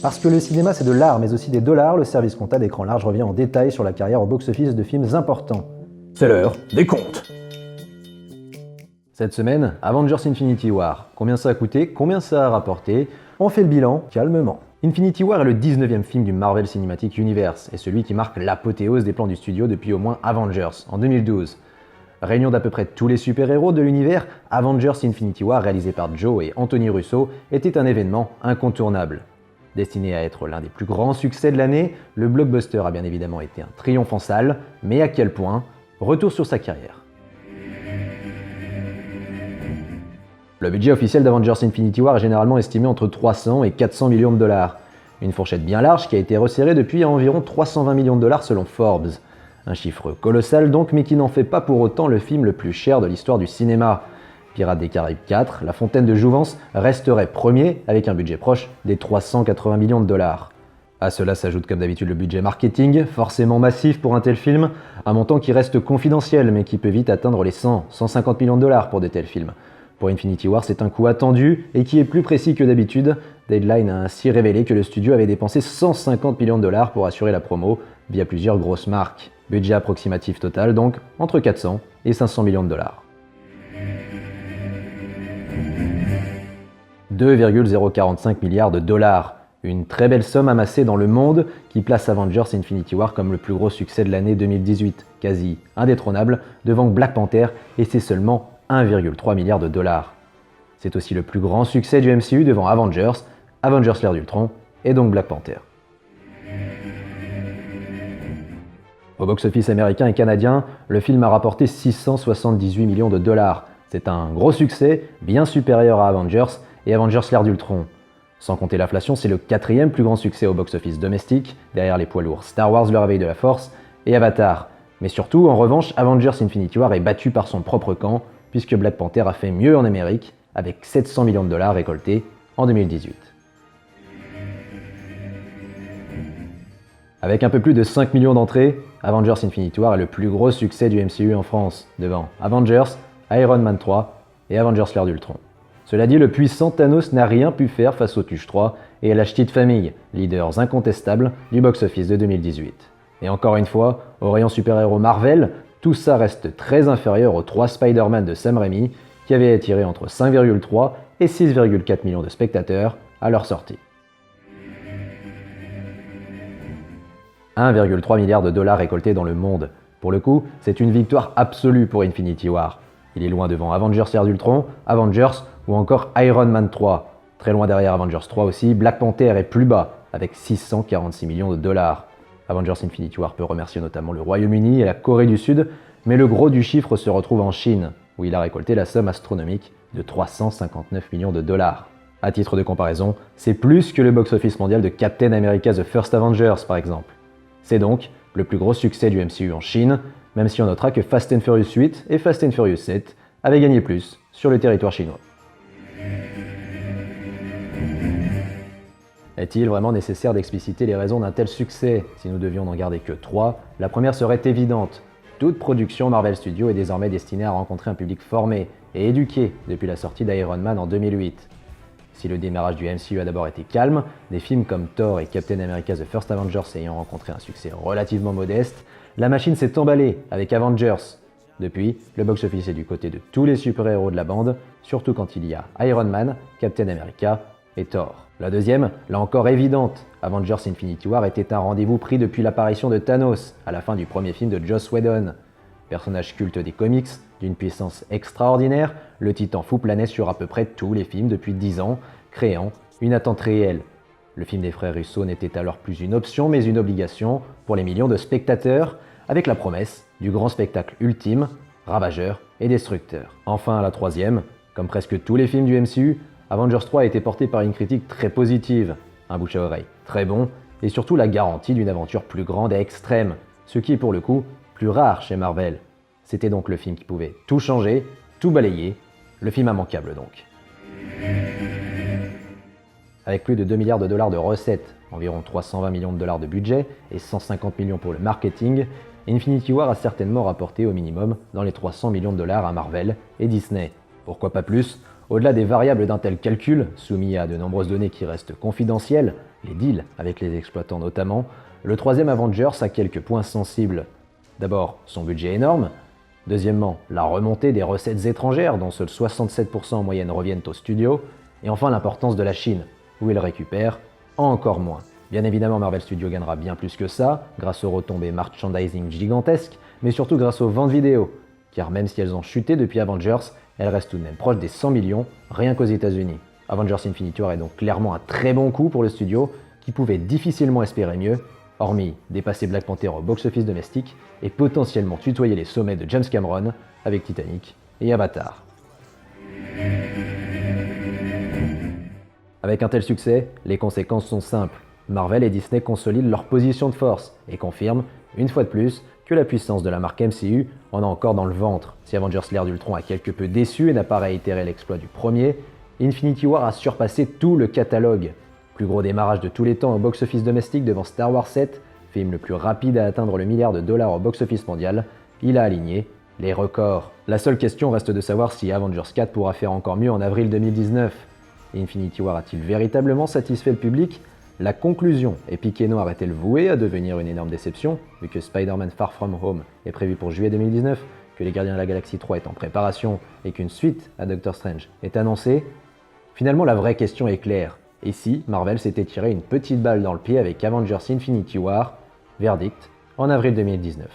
Parce que le cinéma c'est de l'art mais aussi des dollars, le service comptable Écran Large revient en détail sur la carrière au box-office de films importants. C'est l'heure des comptes. Cette semaine, Avengers Infinity War. Combien ça a coûté? Combien ça a rapporté? On fait le bilan calmement. Infinity War est le 19e film du Marvel Cinematic Universe et celui qui marque l'apothéose des plans du studio depuis au moins Avengers en 2012. Réunion d'à peu près tous les super-héros de l'univers, Avengers Infinity War réalisé par Joe et Anthony Russo était un événement incontournable. Destiné à être l'un des plus grands succès de l'année, le blockbuster a bien évidemment été un triomphe en salle, mais à quel point? Retour sur sa carrière. Le budget officiel d'Avengers Infinity War est généralement estimé entre 300 et 400 millions de dollars. Une fourchette bien large qui a été resserrée depuis à environ 320 millions de dollars selon Forbes. Un chiffre colossal donc, mais qui n'en fait pas pour autant le film le plus cher de l'histoire du cinéma. Pirates des Caraïbes 4, La Fontaine de Jouvence resterait premier avec un budget proche des 380 millions de dollars. À cela s'ajoute comme d'habitude le budget marketing, forcément massif pour un tel film, un montant qui reste confidentiel mais qui peut vite atteindre les 100-150 millions de dollars pour de tels films. Pour Infinity War, c'est un coût attendu et qui est plus précis que d'habitude. Deadline a ainsi révélé que le studio avait dépensé 150 millions de dollars pour assurer la promo via plusieurs grosses marques. Budget approximatif total donc entre 400 et 500 millions de dollars. 2,045 milliards de dollars. Une très belle somme amassée dans le monde qui place Avengers Infinity War comme le plus gros succès de l'année 2018, quasi indétrônable devant Black Panther et c'est seulement 1,3 milliard de dollars. C'est aussi le plus grand succès du MCU devant Avengers, Avengers l'ère d'Ultron et donc Black Panther. Au box-office américain et canadien, le film a rapporté 678 millions de dollars. C'est un gros succès, bien supérieur à Avengers et Avengers l'ère d'Ultron. Sans compter l'inflation, c'est le 4e plus grand succès au box-office domestique, derrière les poids lourds Star Wars le réveil de la force et Avatar. Mais surtout, en revanche, Avengers Infinity War est battu par son propre camp, puisque Black Panther a fait mieux en Amérique, avec 700 millions de dollars récoltés en 2018. Avec un peu plus de 5 millions d'entrées, Avengers Infinity War est le plus gros succès du MCU en France, devant Avengers, Iron Man 3 et Avengers l'ère d'Ultron. Cela dit, le puissant Thanos n'a rien pu faire face au Tuche 3 et à la Petite Famille, leaders incontestables du box-office de 2018. Et encore une fois, au rayon super-héros Marvel, tout ça reste très inférieur aux 3 Spider-Man de Sam Raimi, qui avaient attiré entre 5,3 et 6,4 millions de spectateurs à leur sortie. 1,3 milliard de dollars récoltés dans le monde. Pour le coup, c'est une victoire absolue pour Infinity War. Il est loin devant Avengers l'ère d'Ultron, Avengers ou encore Iron Man 3. Très loin derrière Avengers 3 aussi, Black Panther est plus bas, avec 646 millions de dollars. Avengers Infinity War peut remercier notamment le Royaume-Uni et la Corée du Sud, mais le gros du chiffre se retrouve en Chine, où il a récolté la somme astronomique de 359 millions de dollars. À titre de comparaison, c'est plus que le box-office mondial de Captain America The First Avengers par exemple. C'est donc le plus gros succès du MCU en Chine, même si on notera que Fast and Furious 8 et Fast and Furious 7 avaient gagné plus sur le territoire chinois. Est-il vraiment nécessaire d'expliciter les raisons d'un tel succès? Si nous devions n'en garder que 3, la première serait évidente. Toute production Marvel Studios est désormais destinée à rencontrer un public formé et éduqué depuis la sortie d'Iron Man en 2008. Si le démarrage du MCU a d'abord été calme, des films comme Thor et Captain America The First Avengers ayant rencontré un succès relativement modeste, la machine s'est emballée avec Avengers. Depuis, le box-office est du côté de tous les super-héros de la bande, surtout quand il y a Iron Man, Captain America et Thor. La deuxième, là encore évidente, Avengers Infinity War était un rendez-vous pris depuis l'apparition de Thanos, à la fin du premier film de Joss Whedon. Personnage culte des comics, d'une puissance extraordinaire, le titan fou planait sur à peu près tous les films depuis 10 ans, créant une attente réelle. Le film des frères Russo n'était alors plus une option mais une obligation pour les millions de spectateurs, avec la promesse du grand spectacle ultime, ravageur et destructeur. Enfin, la troisième, comme presque tous les films du MCU, Avengers 3 a été porté par une critique très positive, un bouche à oreille très bon, et surtout la garantie d'une aventure plus grande et extrême, ce qui est pour le coup plus rare chez Marvel. C'était donc le film qui pouvait tout changer, tout balayer, le film immanquable donc. Avec plus de 2 milliards de dollars de recettes, environ 320 millions de dollars de budget et 150 millions pour le marketing, Infinity War a certainement rapporté au minimum dans les 300 millions de dollars à Marvel et Disney. Pourquoi pas plus? Au-delà des variables d'un tel calcul, soumis à de nombreuses données qui restent confidentielles, les deals avec les exploitants notamment, le troisième Avengers a quelques points sensibles. D'abord, son budget énorme. Deuxièmement, la remontée des recettes étrangères dont seuls 67% en moyenne reviennent au studio. Et enfin l'importance de la Chine, où il récupère encore moins. Bien évidemment, Marvel Studios gagnera bien plus que ça, grâce aux retombées merchandising gigantesques, mais surtout grâce aux ventes vidéo, car même si elles ont chuté depuis Avengers, elles restent tout de même proches des 100 millions, rien qu'aux États-Unis. Avengers Infinity War est donc clairement un très bon coup pour le studio, qui pouvait difficilement espérer mieux, hormis dépasser Black Panther au box-office domestique et potentiellement tutoyer les sommets de James Cameron avec Titanic et Avatar. Avec un tel succès, les conséquences sont simples. Marvel et Disney consolident leur position de force et confirment, une fois de plus, que la puissance de la marque MCU en a encore dans le ventre. Si Avengers l'ère d'Ultron a quelque peu déçu et n'a pas réitéré l'exploit du premier, Infinity War a surpassé tout le catalogue. Plus gros démarrage de tous les temps au box-office domestique devant Star Wars 7, film le plus rapide à atteindre le milliard de dollars au box-office mondial, il a aligné les records. La seule question reste de savoir si Avengers 4 pourra faire encore mieux en avril 2019. Infinity War a-t-il véritablement satisfait le public? La conclusion, Epic et Noir est-elle vouée à devenir une énorme déception, vu que Spider-Man Far From Home est prévu pour juillet 2019, que les Gardiens de la Galaxie 3 est en préparation et qu'une suite à Doctor Strange est annoncée? Finalement, la vraie question est claire. Et si Marvel s'était tiré une petite balle dans le pied avec Avengers Infinity War? Verdict, en avril 2019.